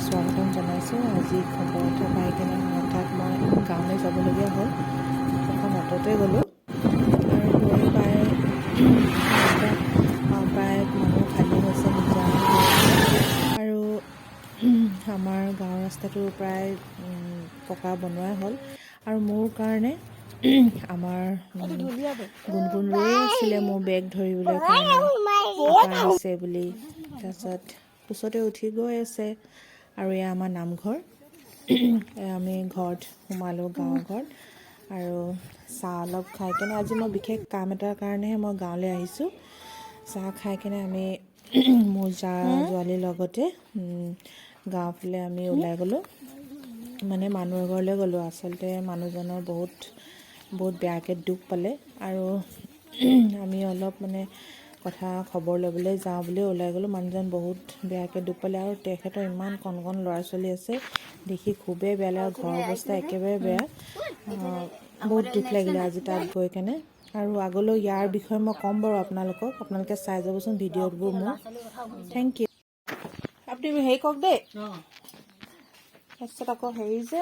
স্বাগতম জনাইছোঁ। আজি খবৰ এটা পাই কিনে হঠাৎ মই গাঁৱলৈ যাবলগীয়া হ'ল। এখন অ'টতে গ'লোঁ আৰু গৈ প্ৰায় মানুহ খালী হৈছে নিজা আৰু আমাৰ গাঁৱৰ ৰাস্তাটো প্ৰায় পকা বনোৱাই হ'ল। আৰু মোৰ কাৰণে আমাৰ গুণগুণ ৰৈ আছিলে মোৰ বেগ ধৰিবলৈ কাৰণে আছে বুলি। তাৰপিছত কোচতে উঠি গৈ আছে আৰু এয়া আমাৰ নামঘৰ। আমি ঘৰত সোমালোঁ, গাঁৱৰ ঘৰত, আৰু চাহ অলপ খাই কেনে, আজি মই বিশেষ কাম এটাৰ কাৰণেহে মই গাঁৱলৈ আহিছোঁ। চাহ খাই কেনে আমি মোৰ জোৱালীৰ লগতে গাঁৱৰ ফালে আমি ওলাই গ'লোঁ। মানে মানুহ এঘৰলৈ গ'লোঁ। আচলতে মানুহজনৰ বহুত বেয়াকৈ দুখ পালে আৰু আমি অলপ মানে খবৰ ল'বলৈ যাওঁ বুলি ওলাই গ'লোঁ। মানুহজন বহুত বেয়াকৈ দুখ পালে আৰু তেখেতৰ ইমান কণ ল'ৰা ছোৱালী আছে, দেখি খুবেই বেয়া লাগে। ঘৰৰ অৱস্থা একেবাৰে বেয়া। বহুত দুখ লাগিলে আজি তাত গৈ কেনে। আৰু আগলৈ ইয়াৰ বিষয়ে মই ক'ম বাৰু আপোনালোকে চাই যাবচোন ভিডিঅ'বোৰ মোৰ। Thank you. আপুনি হেৰি কওক দেই। তাৰপিছত আকৌ হেৰি যে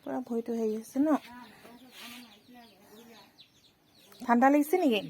পূৰা ভৰিটো হেৰি আছে ন, ঠাণ্ডা লাগিছে নেকি?